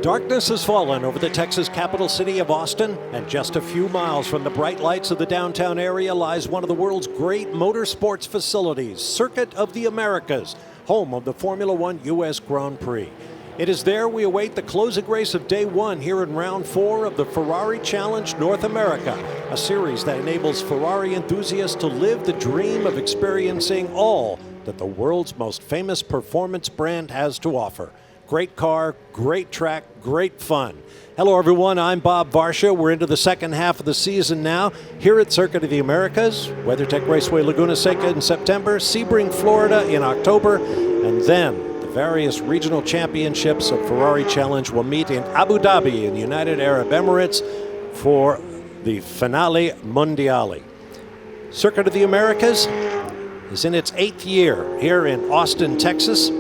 Darkness has fallen over the Texas capital city of Austin, and just a few miles from the bright lights of the downtown area lies one of the world's great motorsports facilities, Circuit of the Americas, home of the Formula One U.S. Grand Prix. It is there we await the closing race of day one here in round 4 of the Ferrari Challenge North America, a series that enables Ferrari enthusiasts to live the dream of experiencing all that the world's most famous performance brand has to offer. Great car, great track, great fun. Hello everyone, I'm Bob Varsha. We're into the second half of the season now here at Circuit of the Americas, WeatherTech Raceway Laguna Seca in September, Sebring, Florida in October, and then the various regional championships of Ferrari Challenge will meet in Abu Dhabi in the United Arab Emirates for the Finale Mondiale. Circuit of the Americas is in its 8th year here in Austin, Texas.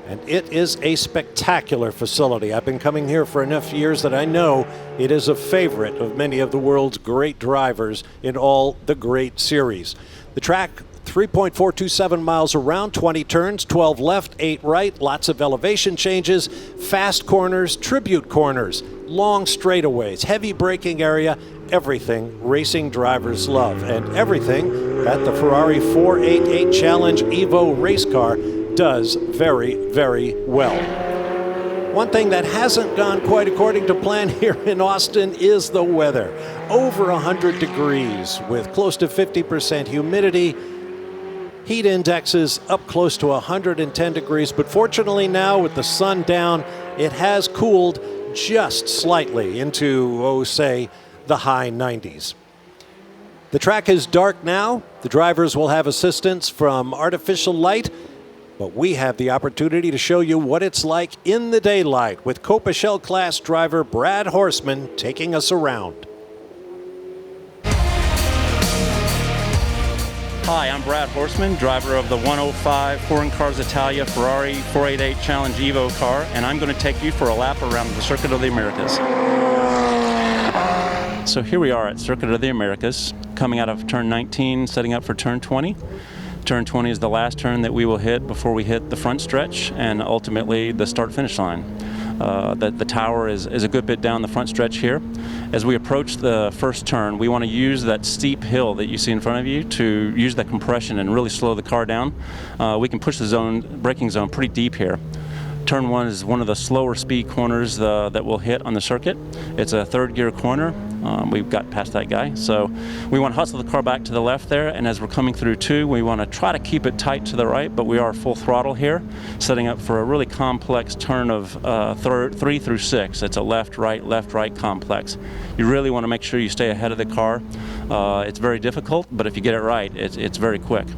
And it is a spectacular facility. I've been coming here for enough years that I know it is a favorite of many of the world's great drivers in all the great series. The track, 3.427 miles around, 20 turns, 12 left, 8 right, lots of elevation changes, fast corners, tribute corners, long straightaways, heavy braking area, everything racing drivers love, and everything that the Ferrari 488 Challenge Evo race car does very, very well. One thing that hasn't gone quite according to plan here in Austin is the weather. Over 100 degrees with close to 50% humidity. Heat indexes up close to 110 degrees, but fortunately now with the sun down, it has cooled just slightly into, say, the high 90s. The track is dark now. The drivers will have assistance from artificial light, but we have the opportunity to show you what it's like in the daylight with COTA Shell Class driver Brad Horseman taking us around. Hi, I'm Brad Horseman, driver of the 105 Foreign Cars Italia Ferrari 488 Challenge Evo car, and I'm going to take you for a lap around the Circuit of the Americas. So here we are at Circuit of the Americas, coming out of turn 19, setting up for turn 20. Turn 20 is the last turn that we will hit before we hit the front stretch and ultimately the start-finish line. The tower is a good bit down the front stretch here. As we approach the first turn, we want to use that steep hill that you see in front of you to use that compression and really slow the car down. We can push the braking zone pretty deep here. Turn 1 is one of the slower speed corners that we'll hit on the circuit. It's a third gear corner. We've got past that guy. So we want to hustle the car back to the left there, and as we're coming through 2, we want to try to keep it tight to the right, but we are full throttle here, setting up for a really complex turn of 3 through 6. It's a left-right complex. You really want to make sure you stay ahead of the car. It's very difficult, but if you get it right, it's very quick.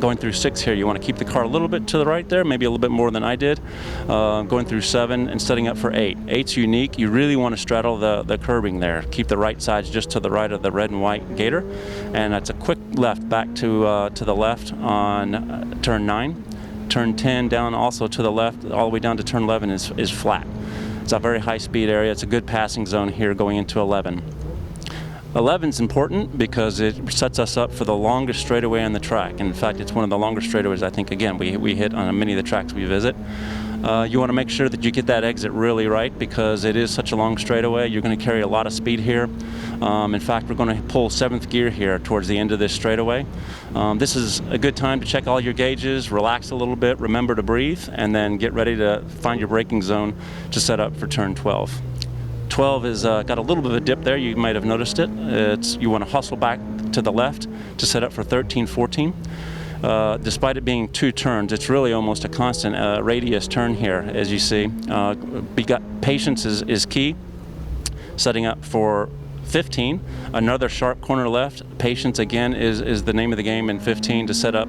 Going through 6 here, you want to keep the car a little bit to the right there, maybe a little bit more than I did. Going through 7 and setting up for 8. 8's unique. You really want to straddle the curbing there. Keep the right sides just to the right of the red and white gator. And that's a quick left back to the left on turn 9. Turn 10 down also to the left, all the way down to turn 11 is flat. It's a very high speed area. It's a good passing zone here going into 11. 11 is important because it sets us up for the longest straightaway on the track. And in fact, it's one of the longest straightaways I think, again, we hit on many of the tracks we visit. You want to make sure that you get that exit really right because it is such a long straightaway. You're going to carry a lot of speed here. In fact, we're going to pull 7th gear here towards the end of this straightaway. This is a good time to check all your gauges, relax a little bit, remember to breathe, and then get ready to find your braking zone to set up for turn 12. 12 has got a little bit of a dip there. You might have noticed it. You want to hustle back to the left to set up for 13, 14. Despite it being 2 turns, it's really almost a constant radius turn here, as you see. Patience is key. Setting up for 15, another sharp corner left. Patience again is the name of the game in 15 to set up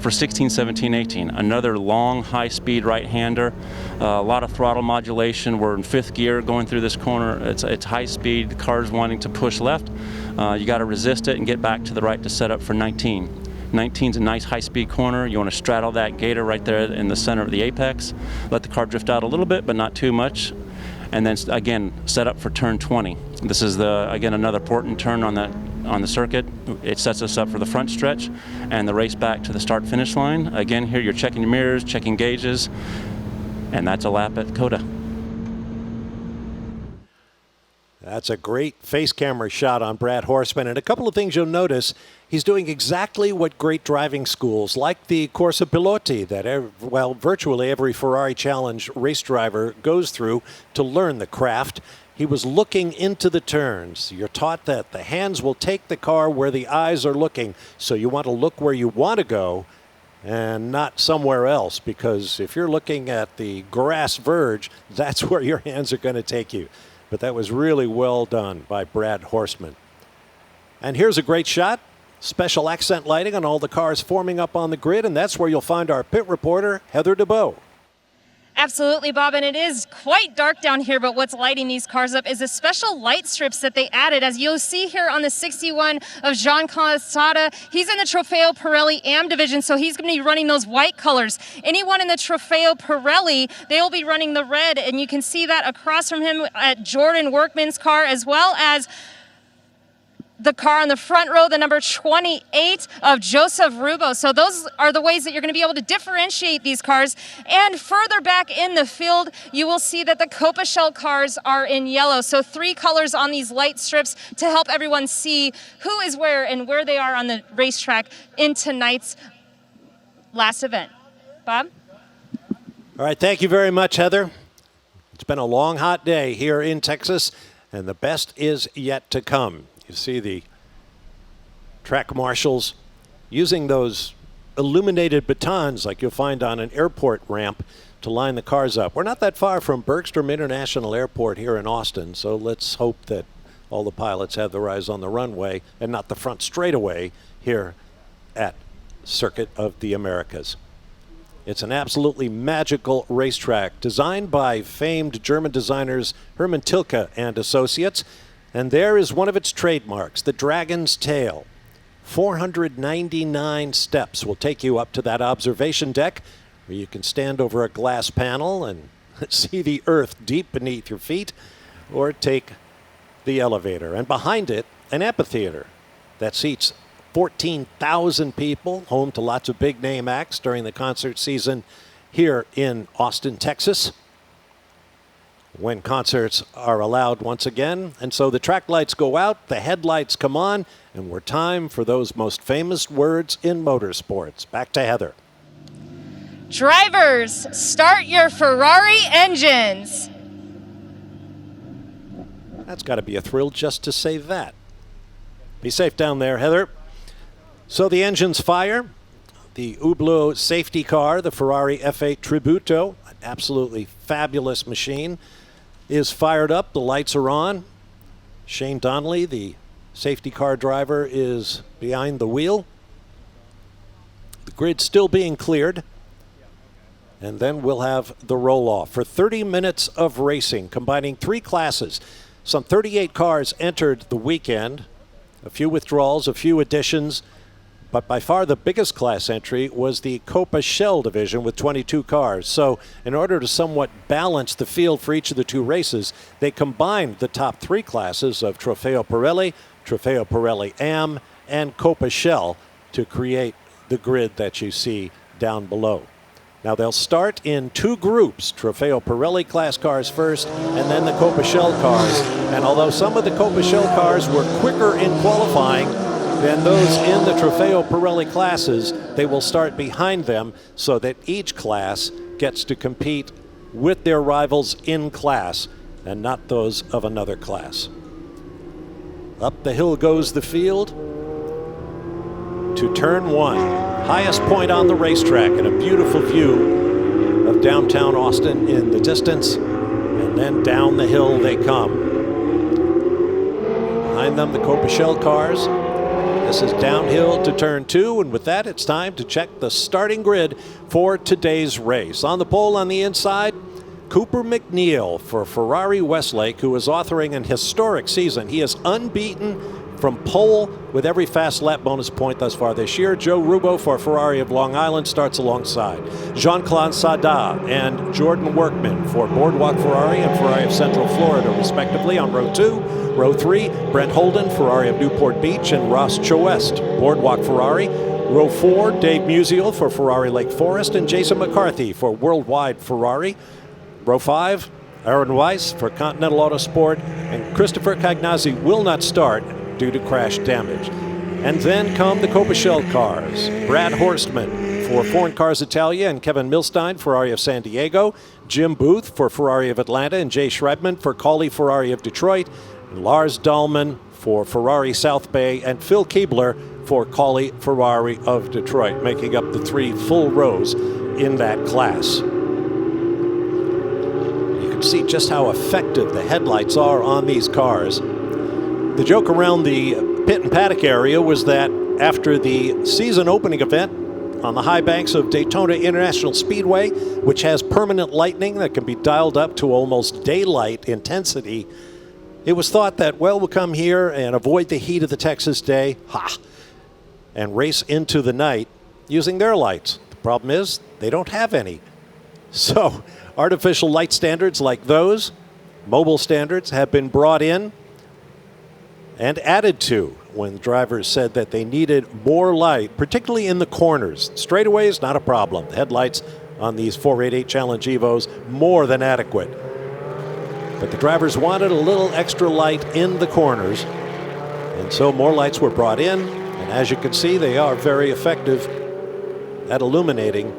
for 16, 17, 18. Another long high-speed right-hander. A lot of throttle modulation. We're in 5th gear going through this corner. It's high speed. The car's wanting to push left. You got to resist it and get back to the right to set up for 19. 19's a nice high-speed corner. You want to straddle that gator right there in the center of the apex. Let the car drift out a little bit, but not too much. And then again, set up for turn 20. This is again another important turn on the circuit. It sets us up for the front stretch and the race back to the start-finish line. Again, here you're checking your mirrors, checking gauges, and that's a lap at COTA. That's a great face camera shot on Brad Horstman. And a couple of things you'll notice, he's doing exactly what great driving schools, like the Corsa Piloti, that virtually every Ferrari Challenge race driver goes through to learn the craft. He was looking into the turns. You're taught that the hands will take the car where the eyes are looking. So you want to look where you want to go and not somewhere else, because if you're looking at the grass verge, that's where your hands are going to take you. But that was really well done by Brad Horstman. And here's a great shot. Special accent lighting on all the cars forming up on the grid, and that's where you'll find our pit reporter, Heather DeBow. Absolutely, Bob, and it is quite dark down here, but what's lighting these cars up is the special light strips that they added. As you'll see here on the 61 of Jean-Claude Sada, he's in the Trofeo Pirelli AM division, so he's going to be running those white colors. Anyone in the Trofeo Pirelli, they'll be running the red, and you can see that across from him at Jordan Workman's car, as well as the car on the front row, the number 28 of Joseph Rubo. So those are the ways that you're going to be able to differentiate these cars. And further back in the field, you will see that the Copa Shell cars are in yellow. So 3 colors on these light strips to help everyone see who is where and where they are on the racetrack in tonight's last event. Bob? All right, thank you very much, Heather. It's been a long, hot day here in Texas, and the best is yet to come. You see the track marshals using those illuminated batons like you'll find on an airport ramp to line the cars up. We're not that far from Bergstrom International Airport here in Austin, so let's hope that all the pilots have their eyes on the runway and not the front straightaway here at Circuit of the Americas. It's an absolutely magical racetrack designed by famed German designers Hermann Tilke and Associates. And there is one of its trademarks, the Dragon's Tail. 499 steps will take you up to that observation deck where you can stand over a glass panel and see the earth deep beneath your feet, or take the elevator. And behind it, an amphitheater that seats 14,000 people, home to lots of big-name acts during the concert season here in Austin, Texas, when concerts are allowed once again. And so the track lights go out, the headlights come on, and we're time for those most famous words in motorsports. Back to Heather. Drivers, start your Ferrari engines. That's got to be a thrill just to say that. Be safe down there, Heather. So the engines fire. The Hublot safety car, the Ferrari F8 Tributo, an absolutely fabulous machine, is fired up. The lights are on. Shane Donnelly, the safety car driver, is behind the wheel. The grid's still being cleared. And then we'll have the roll-off for 30 minutes of racing, combining 3 classes. Some 38 cars entered the weekend. A few withdrawals, a few additions. But by far the biggest class entry was the Copa Shell division with 22 cars. So in order to somewhat balance the field for each of the 2 races, they combined the top 3 classes of Trofeo Pirelli AM, and Copa Shell to create the grid that you see down below. Now they'll start in 2 groups, Trofeo Pirelli class cars first, and then the Copa Shell cars. And although some of the Copa Shell cars were quicker in qualifying than those in the Trofeo Pirelli classes, they will start behind them so that each class gets to compete with their rivals in class and not those of another class. Up the hill goes the field to turn 1, highest point on the racetrack, and a beautiful view of downtown Austin in the distance, and then down the hill they come. Behind them, the Copa Shell cars. This is downhill to turn 2, and with that, it's time to check the starting grid for today's race. On the pole on the inside, Cooper McNeil for Ferrari Westlake, who is authoring an historic season. He is unbeaten from pole with every fast lap bonus point thus far this year. Joe Rubo for Ferrari of Long Island starts alongside Jean-Claude Sada and Jordan Workman for Boardwalk Ferrari and Ferrari of Central Florida, respectively, on row 2. Row 3, Brent Holden, Ferrari of Newport Beach, and Ross Choest, Boardwalk Ferrari. Row 4, Dave Musial for Ferrari Lake Forest, and Jason McCarthy for Worldwide Ferrari. Row 5, Aaron Weiss for Continental Autosport, and Christopher Cagnazzi will not start due to crash damage. And then come the Copa Shell cars. Brad Horstman for Foreign Cars Italia and Kevin Milstein, Ferrari of San Diego. Jim Booth for Ferrari of Atlanta and Jay Schreibman for Cawley Ferrari of Detroit. And Lars Dahlman for Ferrari South Bay, and Phil Keebler for Cawley Ferrari of Detroit, making up the 3 full rows in that class. You can see just how effective the headlights are on these cars. The joke around the pit and paddock area was that after the season opening event on the high banks of Daytona International Speedway, which has permanent lighting that can be dialed up to almost daylight intensity, it was thought that, well, we'll come here and avoid the heat of the Texas day, and race into the night using their lights. The problem is they don't have any. So artificial light standards like those, mobile standards, have been brought in and added to when the drivers said that they needed more light, particularly in the corners. Straightaways, not a problem. The headlights on these 488 Challenge Evos, more than adequate. But the drivers wanted a little extra light in the corners, and so more lights were brought in, and as you can see, they are very effective at illuminating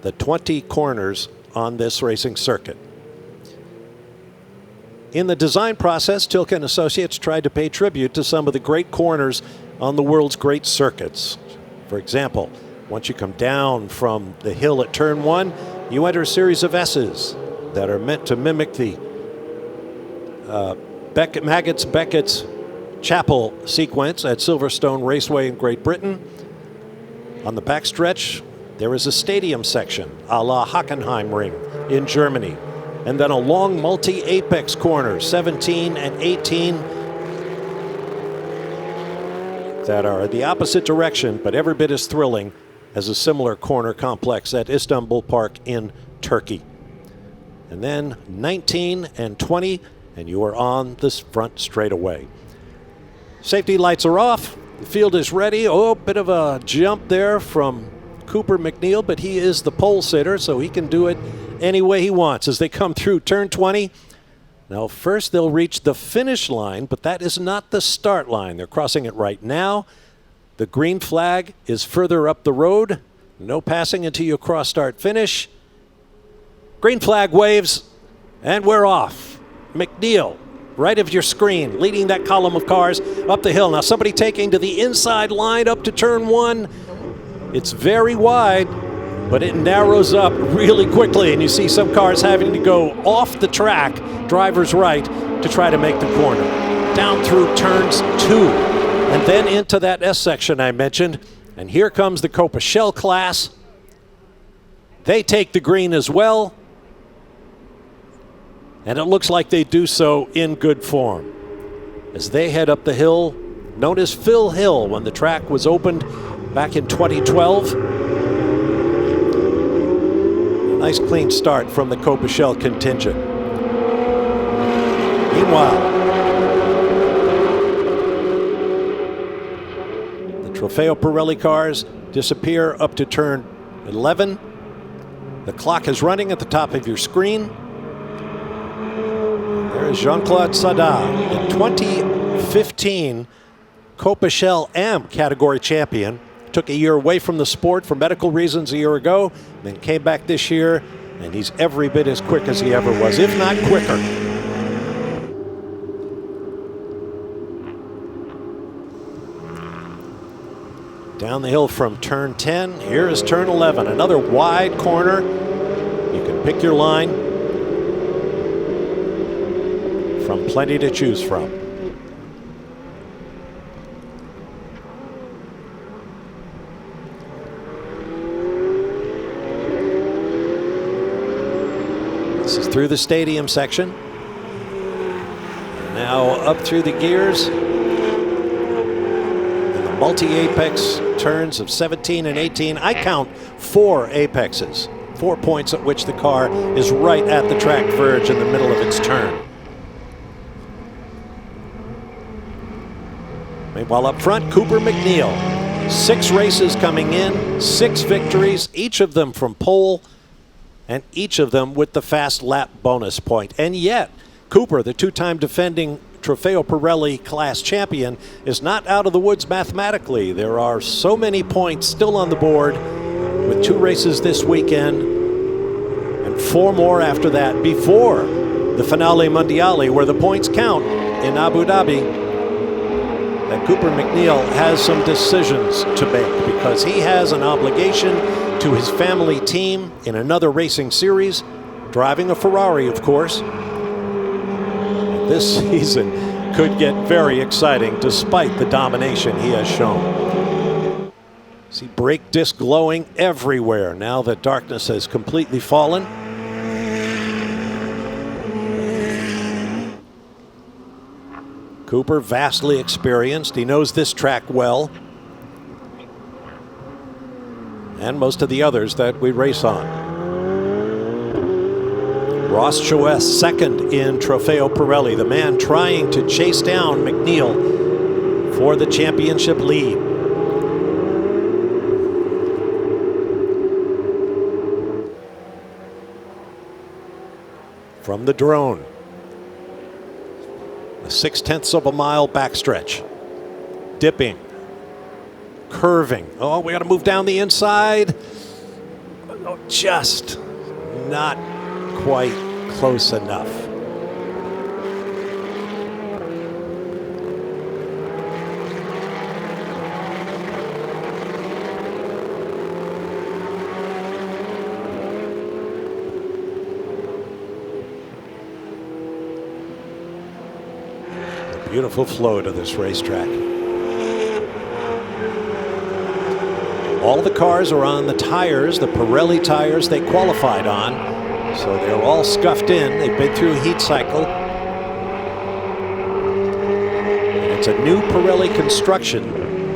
the 20 corners on this racing circuit. In the design process, Tilke and Associates tried to pay tribute to some of the great corners on the world's great circuits. For example, once you come down from the hill at turn 1, you enter a series of S's that are meant to mimic the Beckett's Chapel sequence at Silverstone Raceway in Great Britain. On the backstretch, there is a stadium section, a la Hockenheim Ring in Germany. And then a long multi-apex corner, 17 and 18, that are the opposite direction, but every bit as thrilling as a similar corner complex at Istanbul Park in Turkey. And then 19 and 20, and you are on this front straightaway. Safety lights are off. The field is ready. Oh, bit of a jump there from Cooper McNeil, but he is the pole sitter, so he can do it any way he wants as they come through turn 20. Now, first they'll reach the finish line, but that is not the start line. They're crossing it right now. The green flag is further up the road. No passing until you cross start finish. Green flag waves, and we're off. McNeil, right of your screen, leading that column of cars up the hill. Now somebody taking to the inside line up to turn 1. It's very wide, but it narrows up really quickly, and you see some cars having to go off the track, driver's right, to try to make the corner. Down through turns 2, and then into that S section I mentioned. And here comes the Copa Shell class. They take the green as well, and it looks like they do so in good form as they head up the hill, known as Phil Hill when the track was opened back in 2012. Nice clean start from the Copa Shell contingent. Meanwhile, the Trofeo Pirelli cars disappear up to turn 11. The clock is running at the top of your screen. There is Jean-Claude Sada, the 2015 Copa Shell AM category champion. Took a year away from the sport for medical reasons a year ago, then came back this year, and he's every bit as quick as he ever was, if not quicker. Down the hill from turn 10, here is turn 11, another wide corner. You can pick your line from plenty to choose from. This is through the stadium section. Now up through the gears. And the multi-apex turns of 17 and 18. I count 4 apexes. 4 points at which the car is right at the track verge in the middle of its turn. Meanwhile up front, Cooper McNeil. 6 races coming in, 6 victories, each of them from pole. and each of them with the fast lap bonus point. And yet, Cooper, the two-time defending Trofeo Pirelli class champion, is not out of the woods mathematically. There are so many points still on the board with 2 races this weekend and 4 more after that before the Finale Mondiale, where the points count in Abu Dhabi. That Cooper MacNeil has some decisions to make because he has an obligation to his family team in another racing series, driving a Ferrari, of course. This season could get very exciting despite the domination he has shown. See brake disc glowing everywhere now that darkness has completely fallen. Cooper, vastly experienced. He knows this track well, and most of the others that we race on. Ross Choes second in Trofeo Pirelli, the man trying to chase down MacNeil for the championship lead. From the drone, a 0.6 of a mile backstretch, dipping, curving. Oh, we got to move down the inside. Oh, just not quite close enough. A beautiful flow to this racetrack. All the cars are on the tires, the Pirelli tires they qualified on. So they're all scuffed in. They've been through a heat cycle. And it's a new Pirelli construction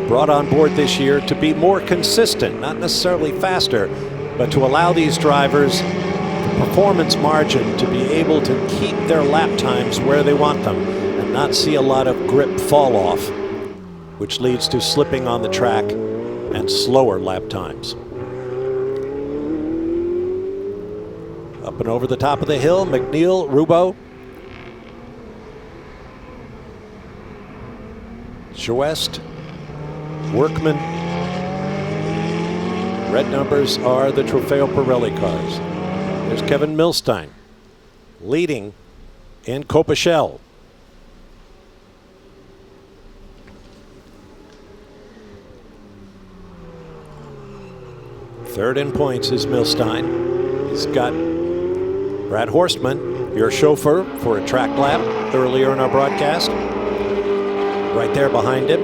brought on board this year to be more consistent, not necessarily faster, but to allow these drivers the performance margin to be able to keep their lap times where they want them and not see a lot of grip fall off, which leads to slipping on the track and slower lap times. Up and over the top of the hill, MacNeil, Rubo. Joest, Workman. Red numbers are the Trofeo Pirelli cars. There's Kevin Milstein leading in Copachel. Third in points is Milstein. He's got Brad Horstman, your chauffeur, for a track lap earlier in our broadcast. Right there behind him.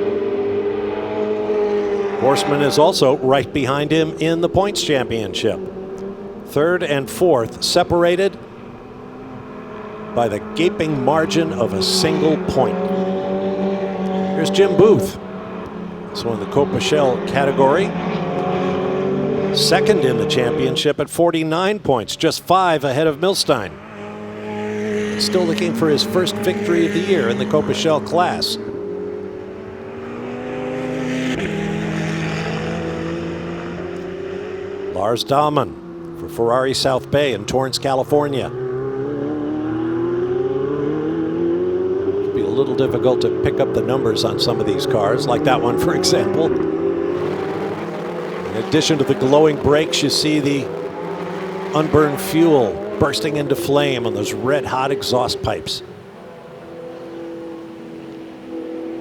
Horstman is also right behind him in the points championship. Third and fourth separated by the gaping margin of a single point. Here's Jim Booth. So in the Copachel category, second in the championship at 49 points, just 5 ahead of Milstein. Still looking for his first victory of the year in the Copachel class. Lars Dahlmann for Ferrari South Bay in Torrance, California. It'd be a little difficult to pick up the numbers on some of these cars, like that one, for example. In addition to the glowing brakes, you see the unburned fuel bursting into flame on those red-hot exhaust pipes.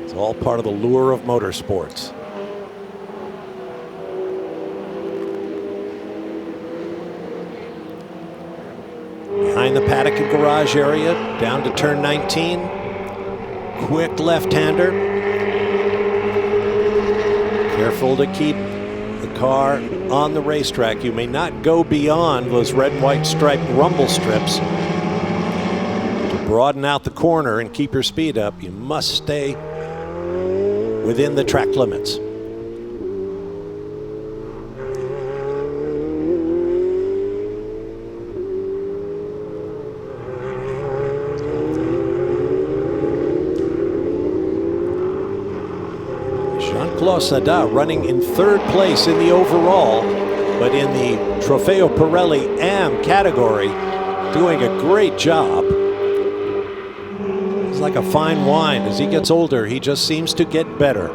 It's all part of the lure of motorsports. Behind the paddock and garage area, down to turn 19. Quick left-hander. Careful to keep the car on the racetrack. You may not go beyond those red and white striped rumble strips. To broaden out the corner and keep your speed up, you must stay within the track limits. Jean-Claude Sada running in third place in the overall but in the Trofeo Pirelli AM category, doing a great job. He's like a fine wine. As he gets older, he just seems to get better.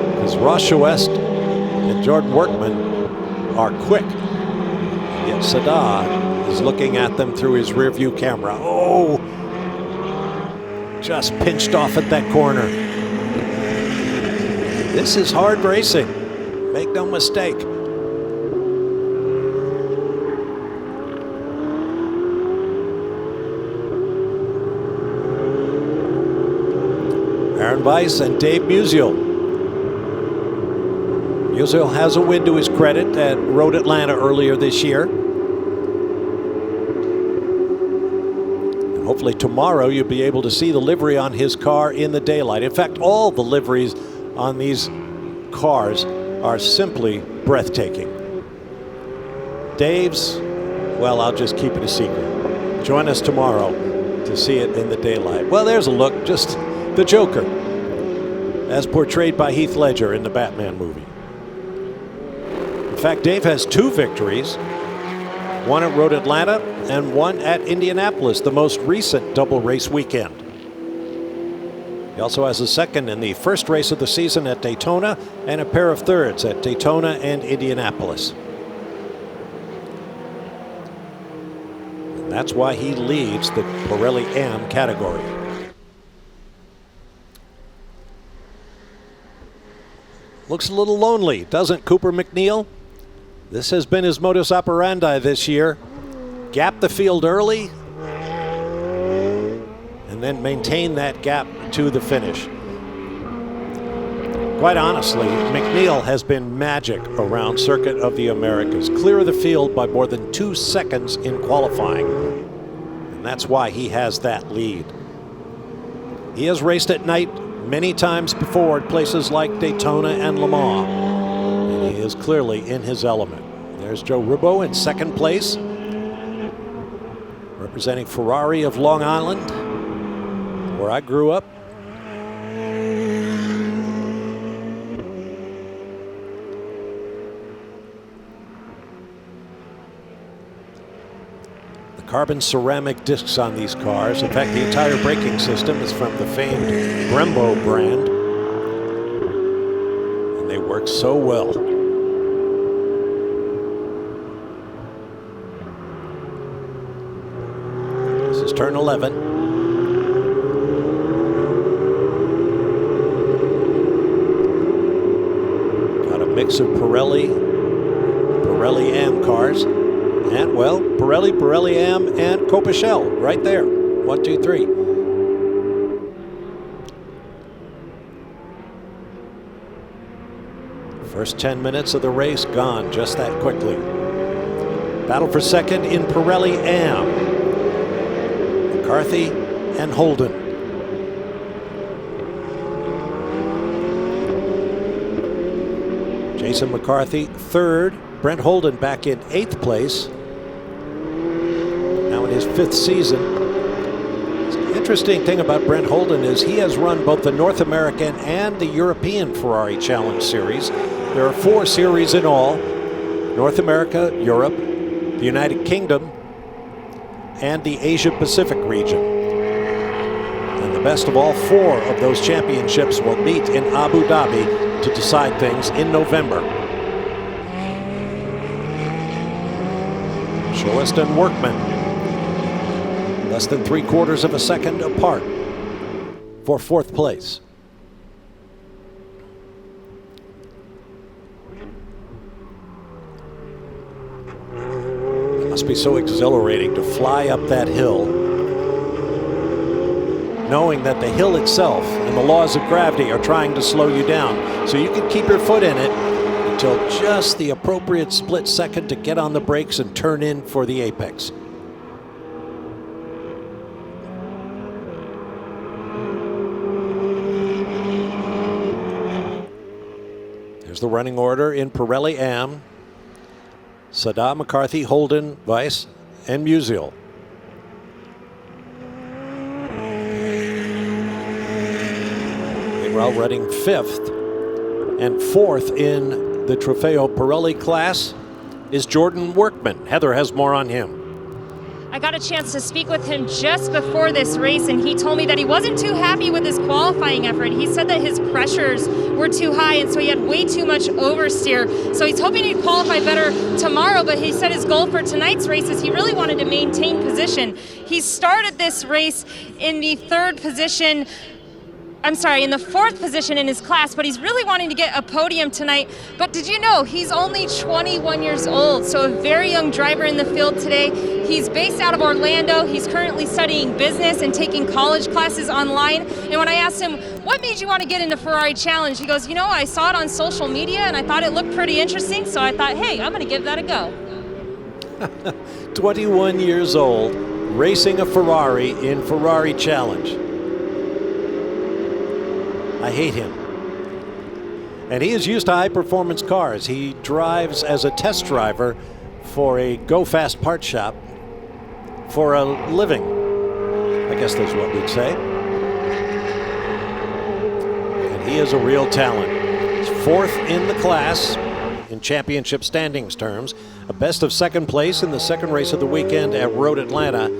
Because Ross West and Jordan Workman are quick. Yet Sada is looking at them through his rear view camera. Oh, just pinched off at that corner. This is hard racing. Make no mistake. Aaron Weiss and Dave Musial. Musial has a win to his credit at Road Atlanta earlier this year. And hopefully tomorrow you'll be able to see the livery on his car in the daylight. In fact, all the liveries on these cars are simply breathtaking. Dave's, well, I'll just keep it a secret. Join us tomorrow to see it in the daylight. Well, there's a look, just the Joker, as portrayed by Heath Ledger in the Batman movie. In fact, Dave has 2 victories, one at Road Atlanta and one at Indianapolis, the most recent double race weekend. He also has a second in the first race of the season at Daytona and a pair of thirds at Daytona and Indianapolis. And that's why he leads the Pirelli AM category. Looks a little lonely, doesn't Cooper McNeil? This has been his modus operandi this year. Gap the field early, and then maintain that gap to the finish. Quite honestly, McNeil has been magic around Circuit of the Americas. Clear of the field by more than 2 seconds in qualifying. And that's why he has that lead. He has raced at night many times before at places like Daytona and Le Mans. And he is clearly in his element. There's Joe Ribot in second place, representing Ferrari of Long Island, where I grew up. The carbon ceramic discs on these cars, in fact, the entire braking system is from the famed Brembo brand, and they work so well. This is turn 11. Mix of Pirelli AM cars, and well, Pirelli AM, and Copachel right there. 1, 2, 3. First 10 minutes of the race gone just that quickly. Battle for second in Pirelli AM. McCarthy and Holden. Jason McCarthy third, Brent Holden back in 8th place, now in his 5th season. The interesting thing about Brent Holden is he has run both the North American and the European Ferrari Challenge Series. There are 4 series in all: North America, Europe, the United Kingdom, and the Asia Pacific region. And the best of all 4 of those championships will meet in Abu Dhabi to decide things in November. West and Workman, less than 3/4 of a second apart for 4th place. It must be so exhilarating to fly up that hill, knowing that the hill itself and the laws of gravity are trying to slow you down, so you can keep your foot in it until just the appropriate split second to get on the brakes and turn in for the apex. There's the running order in Pirelli AM. Sada, McCarthy, Holden, Weiss, and Musial. Well, running 5th. And fourth in the Trofeo Pirelli class is Jordan Workman. Heather has more on him. I got a chance to speak with him just before this race, and he told me that he wasn't too happy with his qualifying effort. He said that his pressures were too high, and so he had way too much oversteer. So he's hoping he'd qualify better tomorrow, but he said his goal for tonight's race is he really wanted to maintain position. He started this race in the in the fourth position in his class, but he's really wanting to get a podium tonight. But did you know he's only 21 years old, so a very young driver in the field today. He's based out of Orlando. He's currently studying business and taking college classes online. And when I asked him, what made you want to get into Ferrari Challenge? He goes, you know, I saw it on social media and I thought it looked pretty interesting, so I thought, hey, I'm going to give that a go. 21 years old, racing a Ferrari in Ferrari Challenge. I hate him. And he is used to high-performance cars. He drives as a test driver for a go-fast part shop for a living. I guess that's what we'd say. And he is a real talent. He's fourth in the class in championship standings terms. A best of second place in the second race of the weekend at Road Atlanta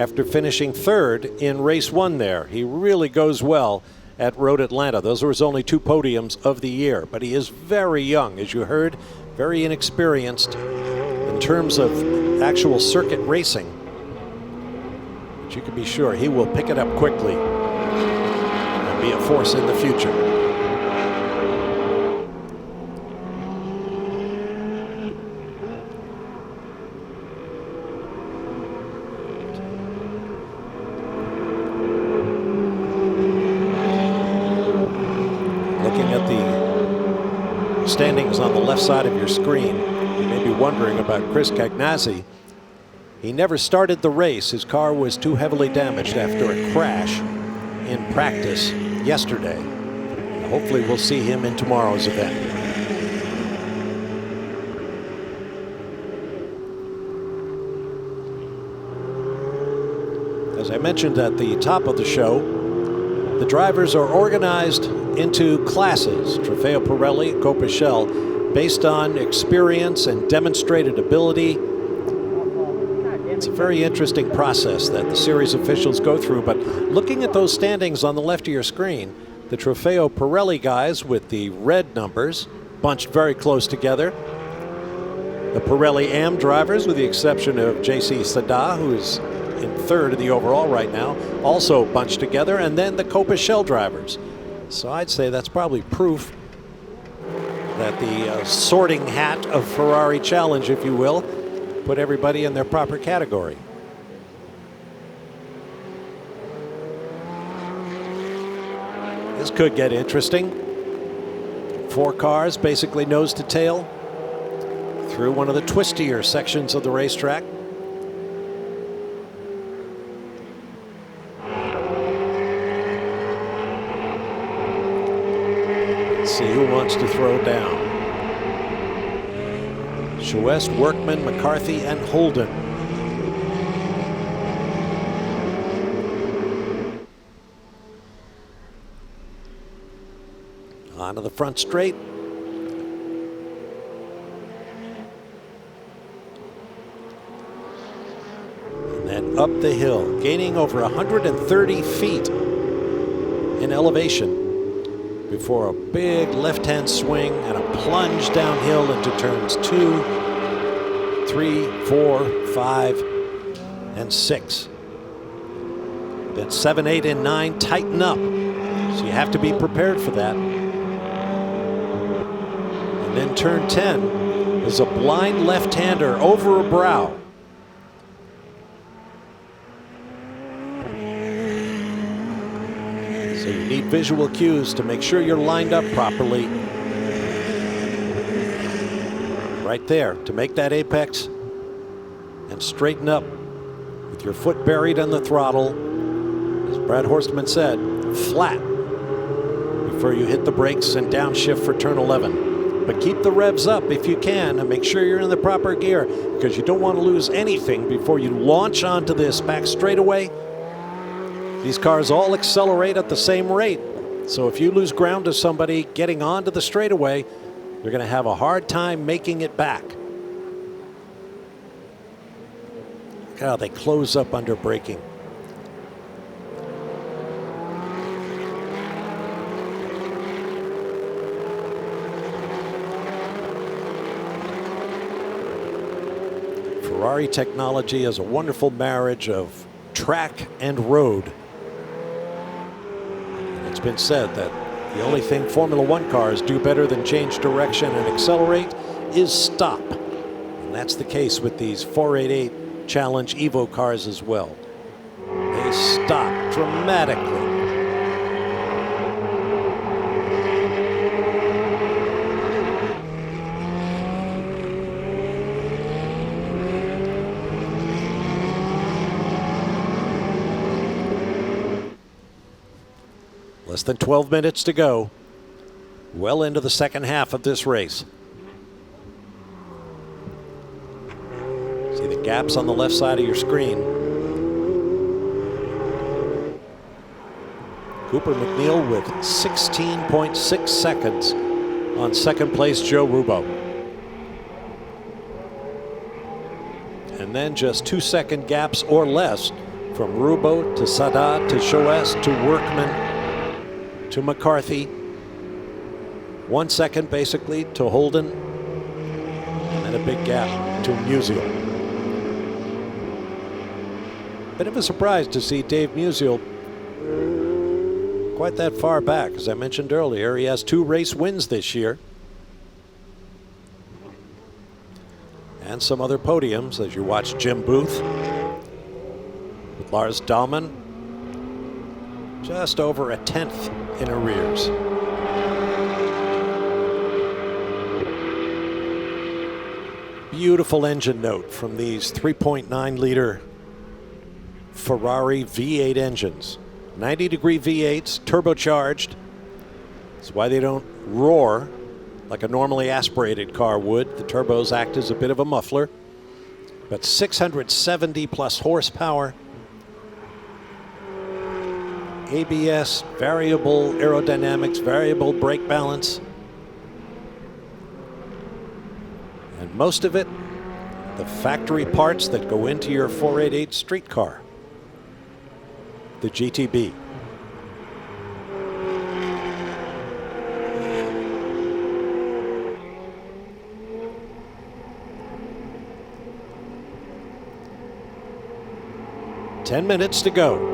after finishing third in race one there. He really goes well at Road Atlanta. Those were his only two podiums of the year, but he is very young, as you heard, very inexperienced in terms of actual circuit racing. But you can be sure he will pick it up quickly and be a force in the future. Standings on the left side of your screen. You may be wondering about Chris Cagnazzi. He never started the race. His car was too heavily damaged after a crash in practice yesterday. Hopefully we'll see him in tomorrow's event. As I mentioned at the top of the show, the drivers are organized into classes, Trofeo Pirelli, Copa Shell, based on experience and demonstrated ability. It's a very interesting process that the series officials go through, but looking at those standings on the left of your screen, the Trofeo Pirelli guys with the red numbers bunched very close together. The Pirelli AM drivers, with the exception of JC Sada, who is in third in the overall right now, also bunched together, and then the Copa Shell drivers. So I'd say that's probably proof that the sorting hat of Ferrari Challenge, if you will, put everybody in their proper category. This could get interesting. Four cars, basically nose to tail, through one of the twistier sections of the racetrack. See who wants to throw down. West, Workman, McCarthy, and Holden. Onto the front straight. And then up the hill, gaining over 130 feet in elevation before a big left-hand swing and a plunge downhill into turns 2, 3, 4, 5, and 6. Then 7, 8, and 9 tighten up. So you have to be prepared for that. And then turn 10 is a blind left-hander over a brow. So you need visual cues to make sure you're lined up properly. Right there to make that apex and straighten up with your foot buried on the throttle. As Brad Horstman said, flat before you hit the brakes and downshift for turn 11. But keep the revs up if you can and make sure you're in the proper gear, because you don't want to lose anything before you launch onto this back straightaway. These cars all accelerate at the same rate. So if you lose ground to somebody getting onto the straightaway, you're going to have a hard time making it back. Look how they close up under braking. Ferrari technology is a wonderful marriage of track and road. It's been said that the only thing Formula One cars do better than change direction and accelerate is stop. And that's the case with these 488 Challenge Evo cars as well. They stop dramatically. Less than 12 minutes to go. Well into the second half of this race. See the gaps on the left side of your screen. Cooper McNeil with 16.6 seconds on second place Joe Rubo. And then just 2-second gaps or less from Rubo to Sadat to Choes to Workman to McCarthy. 1 second basically to Holden, and then a big gap to Musial. Bit of a surprise to see Dave Musial quite that far back. As I mentioned earlier, he has 2 race wins this year. And some other podiums as you watch Jim Booth with Lars Dahlmann just over a 10th in arrears. Beautiful engine note from these 3.9 liter Ferrari V8 engines. 90-degree V8s, turbocharged. That's why they don't roar like a normally aspirated car would. The turbos act as a bit of a muffler. But 670 plus horsepower. ABS, variable aerodynamics, variable brake balance. And most of it, the factory parts that go into your 488 street car, the GTB. Ten minutes to go.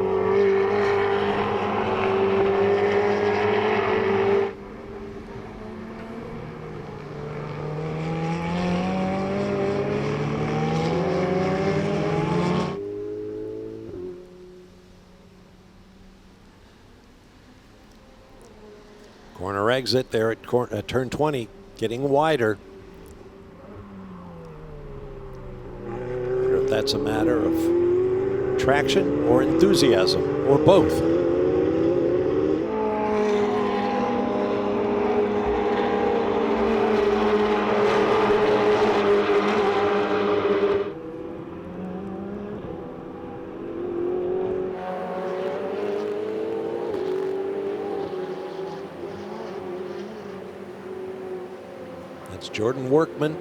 Corner exit there at turn 20, getting wider. I wonder if that's a matter of traction or enthusiasm or both. That's Jordan Workman.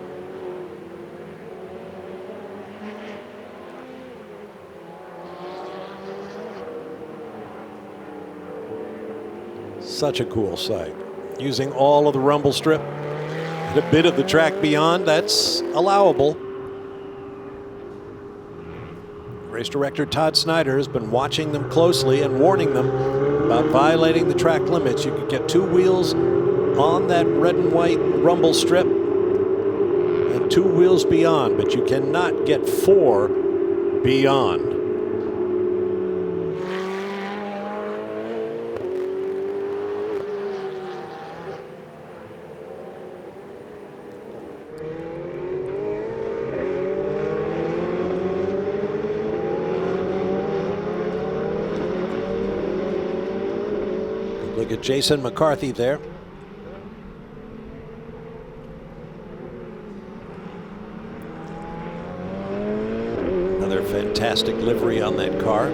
Such a cool sight. Using all of the rumble strip and a bit of the track beyond, that's allowable. Race director Todd Snyder has been watching them closely and warning them about violating the track limits. You could get 2 wheels on that red and white rumble strip and 2 wheels beyond, but you cannot get 4 beyond. Look at Jason McCarthy there. Another fantastic livery on that car.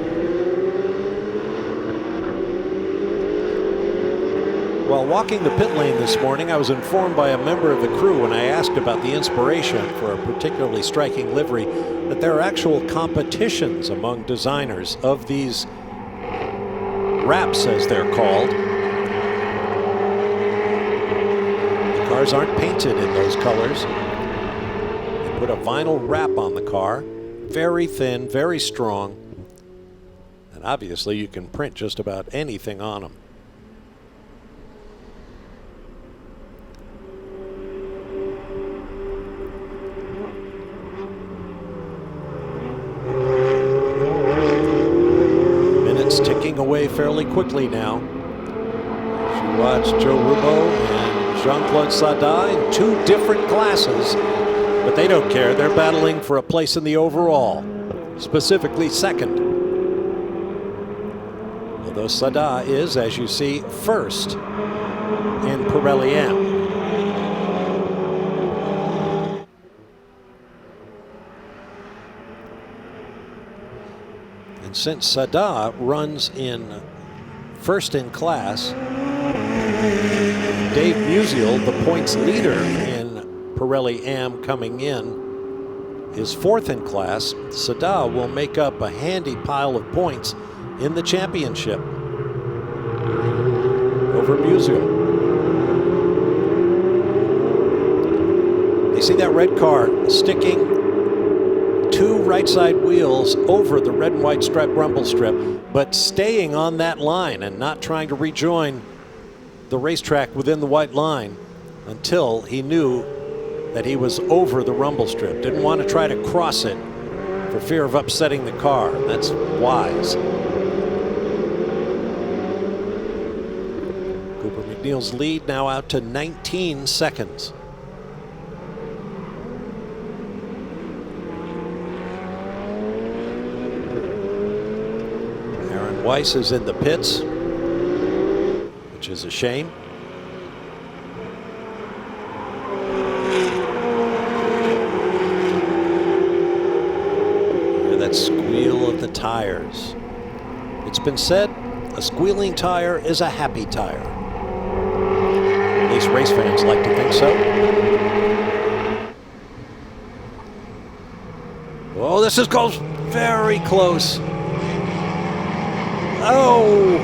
While walking the pit lane this morning, I was informed by a member of the crew when I asked about the inspiration for a particularly striking livery that there are actual competitions among designers of these wraps, as they're called. The cars aren't painted in those colors. They put a vinyl wrap on the car, very thin, very strong, and obviously you can print just about anything on them. Ticking away fairly quickly now. You watch Joe Rubo and Jean-Claude Sada in two different classes, but they don't care. They're battling for a place in the overall, specifically second. Although Sada is, as you see, first in Pirelli AM. And since Sada runs in first in class, Dave Musial, the points leader in Pirelli AM coming in, is fourth in class. Sada will make up a handy pile of points in the championship over Musial. You see that red car sticking two right side wheels over the red and white striped rumble strip, but staying on that line and not trying to rejoin the racetrack within the white line until he knew that he was over the rumble strip. Didn't want to try to cross it for fear of upsetting the car. That's wise. Cooper McNeil's lead now out to 19 seconds. Weiss is in the pits, which is a shame. Hear that squeal of the tires. It's been said, a squealing tire is a happy tire. At least race fans like to think so. Oh, this goes very close. Oh,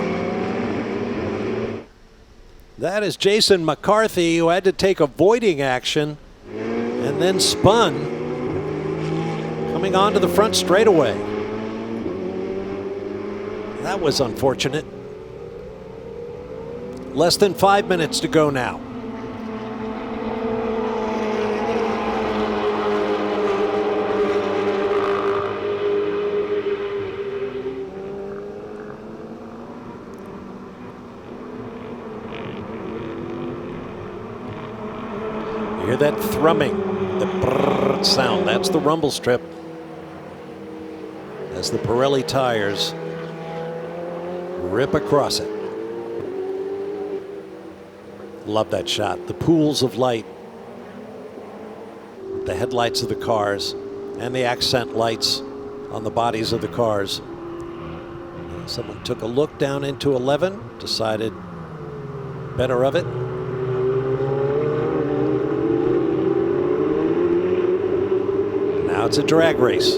that is Jason McCarthy, who had to take avoiding action and then spun, coming onto the front straightaway. That was unfortunate. Less than 5 minutes to go now. Hear that thrumming, the brrr sound. That's the rumble strip as the Pirelli tires rip across it. Love that shot. The pools of light, the headlights of the cars, and the accent lights on the bodies of the cars. Someone took a look down into 11, decided better of it. Now it's a drag race.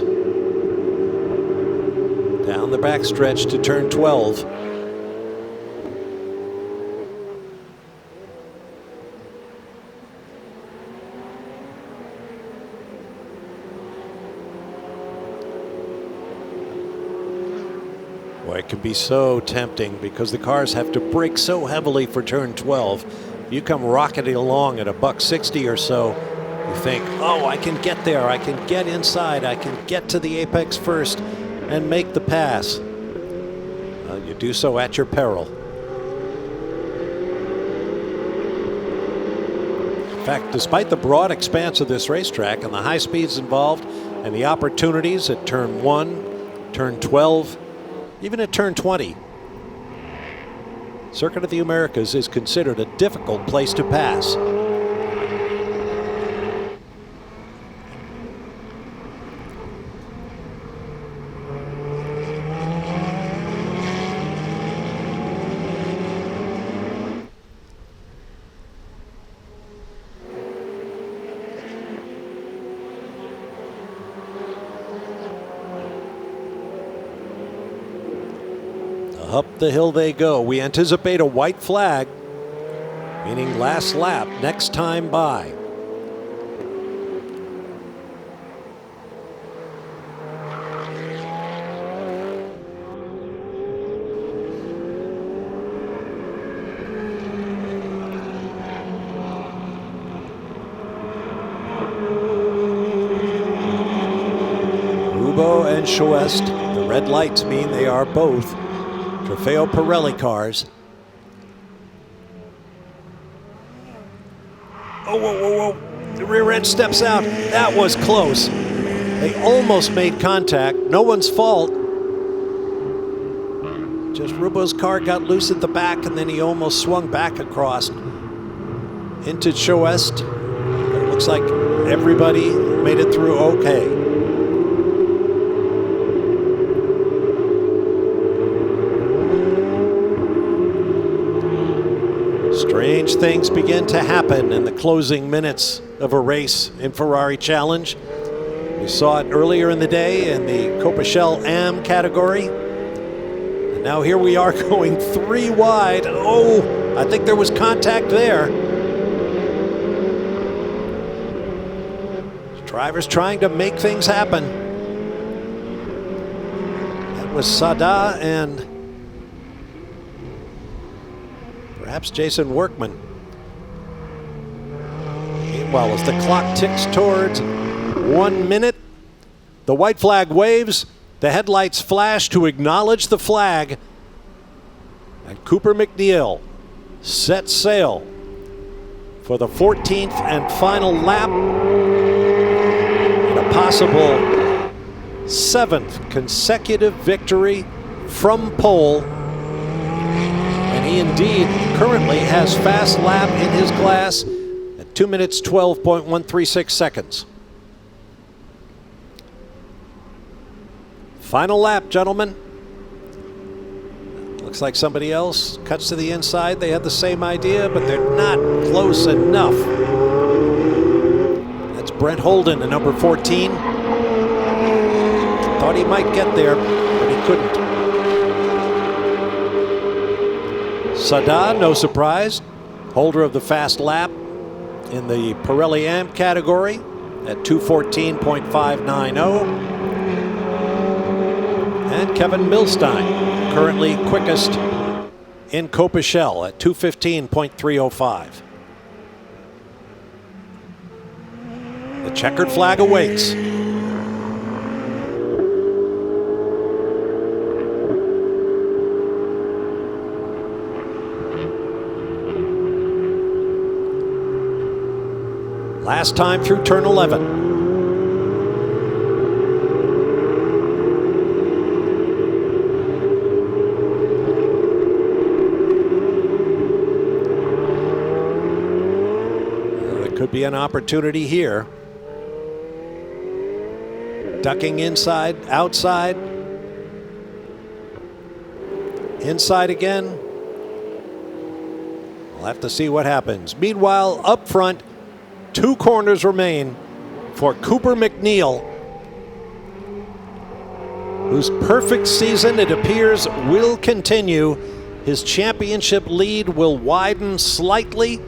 Down the backstretch to turn 12. Boy, it can be so tempting because the cars have to brake so heavily for turn 12. You come rocketing along at $160 or so. You think, oh, I can get there. I can get inside. I can get to the apex first and make the pass. Well, you do so at your peril. In fact, despite the broad expanse of this racetrack and the high speeds involved and the opportunities at turn 1, turn 12, even at turn 20, Circuit of the Americas is considered a difficult place to pass. Up the hill they go. We anticipate a white flag, meaning last lap, next time by. Rubo and Choest, the red lights mean they are both Trofeo Pirelli cars. Oh, whoa, whoa, whoa. The rear end steps out. That was close. They almost made contact. No one's fault. Just Rubo's car got loose at the back, and then he almost swung back across into Choest. It looks like everybody made it through okay. Strange things begin to happen in the closing minutes of a race in Ferrari Challenge. We saw it earlier in the day in the COTA AM category. And now here we are going 3 wide. Oh, I think there was contact there. Drivers trying to make things happen. That was Sada and perhaps Jason Workman. Meanwhile, as the clock ticks towards 1 minute, the white flag waves, the headlights flash to acknowledge the flag, and Cooper MacNeil sets sail for the 14th and final lap in a possible 7th consecutive victory from pole. He indeed currently has fast lap in his class at 2 minutes 12.136 seconds. Final lap, gentlemen. Looks like somebody else cuts to the inside. They had the same idea, but they're not close enough. That's Brent Holden, the number 14. Thought he might get there, but he couldn't. Sada, no surprise, holder of the fast lap in the Pirelli AM category at 2:14.590. And Kevin Milstein, currently quickest in COTA at 2:15.305. The checkered flag awaits. Last time through turn 11. There could be an opportunity here. Ducking inside, outside. Inside again. We'll have to see what happens. Meanwhile, up front, 2 corners remain for Cooper MacNeil, whose perfect season, it appears, will continue. His championship lead will widen slightly,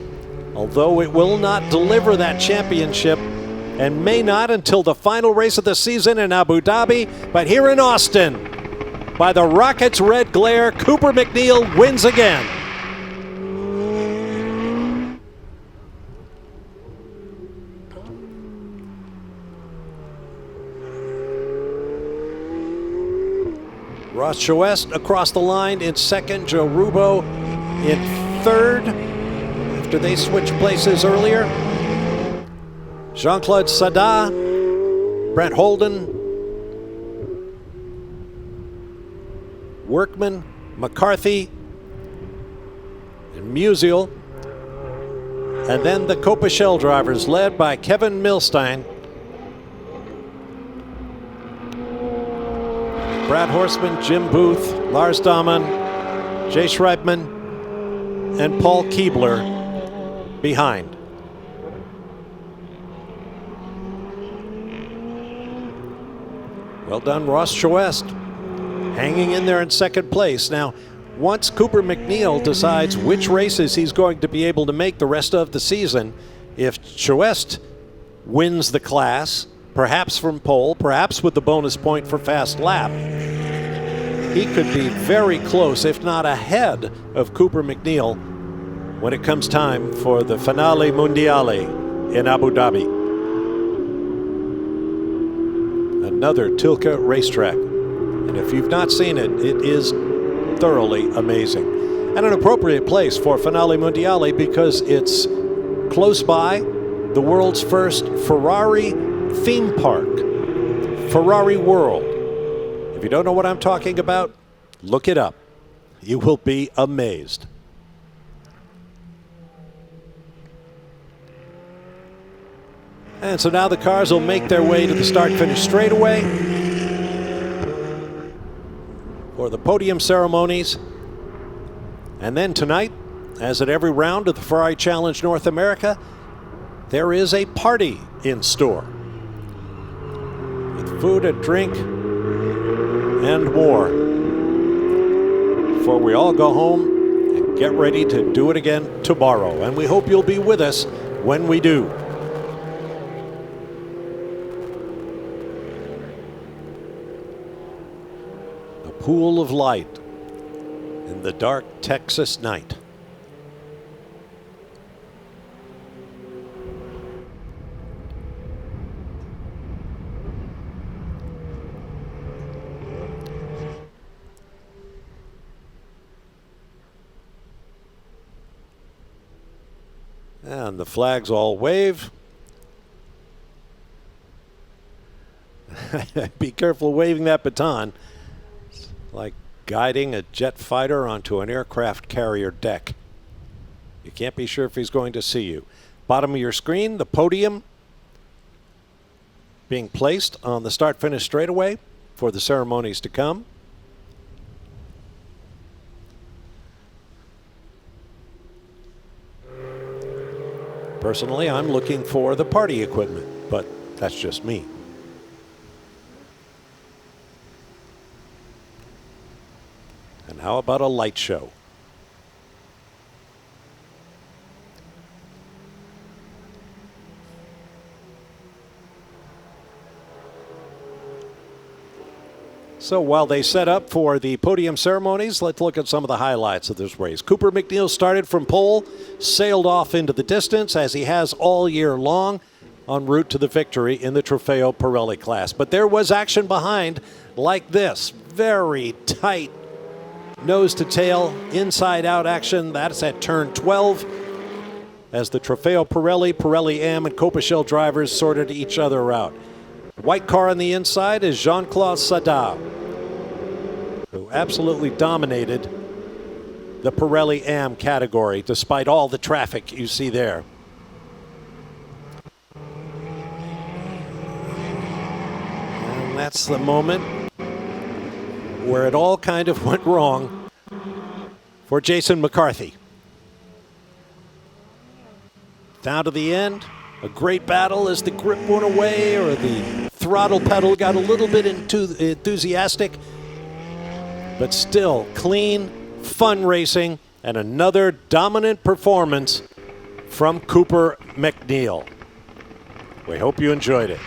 although it will not deliver that championship and may not until the final race of the season in Abu Dhabi. But here in Austin, by the rocket's red glare, Cooper MacNeil wins again. Ross Choest across the line in second, Joe Rubo in third after they switched places earlier. Jean-Claude Sada, Brent Holden, Workman, McCarthy, and Musial. And then the COTA drivers led by Kevin Milstein, Brad Horseman, Jim Booth, Lars Dahmann, Jay Schreibman, and Paul Keebler behind. Well done, Ross Choest, hanging in there in second place. Now, once Cooper MacNeil decides which races he's going to be able to make the rest of the season, if Choest wins the class, perhaps from pole, perhaps with the bonus point for fast lap, he could be very close, if not ahead of Cooper MacNeil when it comes time for the Finale Mondiale in Abu Dhabi. Another Tilke racetrack. And if you've not seen it, it is thoroughly amazing. And an appropriate place for Finale Mondiale because it's close by the world's first Ferrari theme park, Ferrari World. If you don't know what I'm talking about, look it up. You will be amazed. And so now the cars will make their way to the start-finish straightaway for the podium ceremonies. And then tonight, as at every round of the Ferrari Challenge North America, there is a party in store with food and drink and more before we all go home and get ready to do it again tomorrow. And we hope you'll be with us when we do. A pool of light in the dark Texas night. And the flags all wave. Be careful waving that baton. It's like guiding a jet fighter onto an aircraft carrier deck. You can't be sure if he's going to see you. Bottom of your screen, the podium being placed on the start-finish straightaway for the ceremonies to come. Personally, I'm looking for the party equipment, but that's just me. And how about a light show? So while they set up for the podium ceremonies, let's look at some of the highlights of this race. Cooper MacNeil started from pole, sailed off into the distance as he has all year long, en route to the victory in the Trofeo Pirelli class. But there was action behind like this. Very tight nose to tail, inside out action. That's at turn 12 as the Trofeo Pirelli, Pirelli AM, and Copa Shell drivers sorted each other out. White car on the inside is Jean-Claude Sada, who absolutely dominated the Pirelli AM category despite all the traffic you see there. And that's the moment where it all kind of went wrong for Jason McCarthy. Down to the end, a great battle as the grip went away or the throttle pedal got a little bit enthusiastic, but still clean, fun racing, and another dominant performance from Cooper MacNeil. We hope you enjoyed it.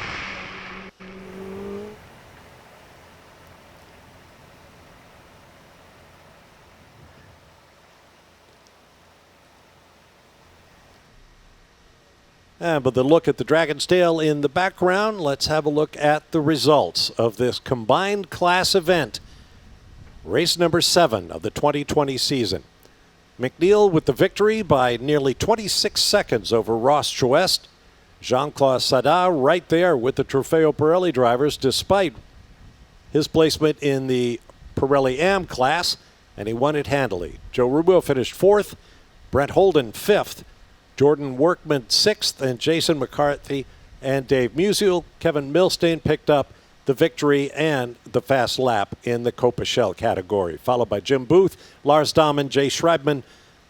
And with the look at the Dragon's Tail in the background, let's have a look at the results of this combined class event. Race number 7 of the 2020 season. MacNeil with the victory by nearly 26 seconds over Ross Choest. Jean-Claude Sada right there with the Trofeo Pirelli drivers despite his placement in the Pirelli AM class, and he won it handily. Joe Rubio finished 4th, Brent Holden 5th, Jordan Workman 6th, and Jason McCarthy and Dave Musial. Kevin Milstein picked up the victory and the fast lap in the Copa Shell category, followed by Jim Booth, Lars Dahmen, Jay Schreibman,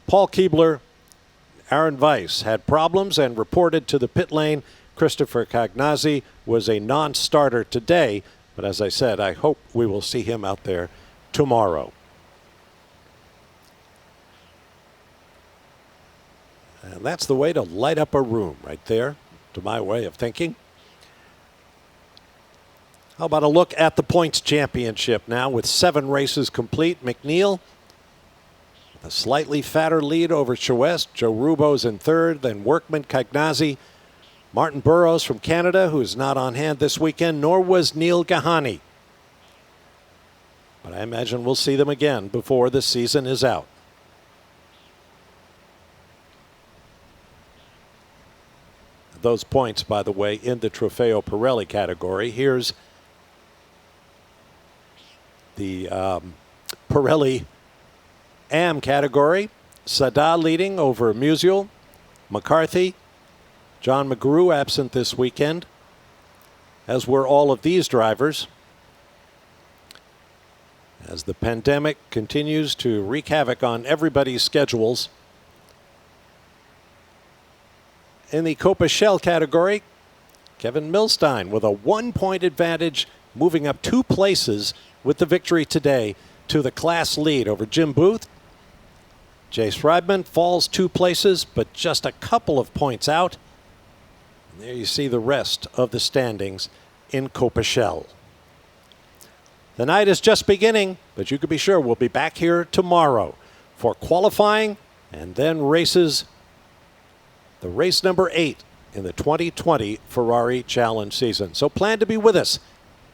Paul Keebler. Aaron Weiss had problems and reported to the pit lane. Christopher Cagnazzi was a non-starter today, but as I said, I hope we will see him out there tomorrow. And that's the way to light up a room right there, to my way of thinking. How about a look at the points championship now with 7 races complete? McNeil, a slightly fatter lead over Chouest. Joe Rubo's in third, then Workman, Cagnazzi, Martin Burrows from Canada, who is not on hand this weekend, nor was Neil Gahani. But I imagine we'll see them again before the season is out. Those points, by the way, in the Trofeo Pirelli category. Here's the Pirelli AM category. Sada leading over Musial. McCarthy. John McGrew absent this weekend, as were all of these drivers, as the pandemic continues to wreak havoc on everybody's schedules. In the Copa Shell category, Kevin Milstein with a 1-point advantage, moving up 2 places with the victory today to the class lead over Jim Booth. Jace Reibman falls 2 places, but just a couple of points out. And there you see the rest of the standings in Copa Shell. The night is just beginning, but you can be sure we'll be back here tomorrow for qualifying and then races. The race number 8 in the 2020 Ferrari Challenge season. So plan to be with us.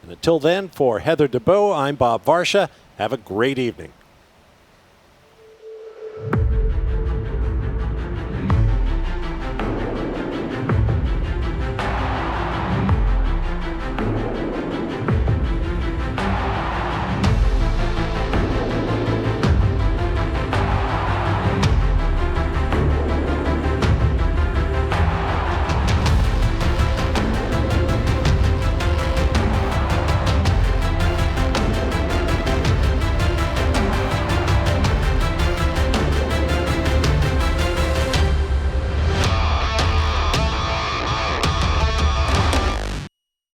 And until then, for Heather DeBow, I'm Bob Varsha. Have a great evening.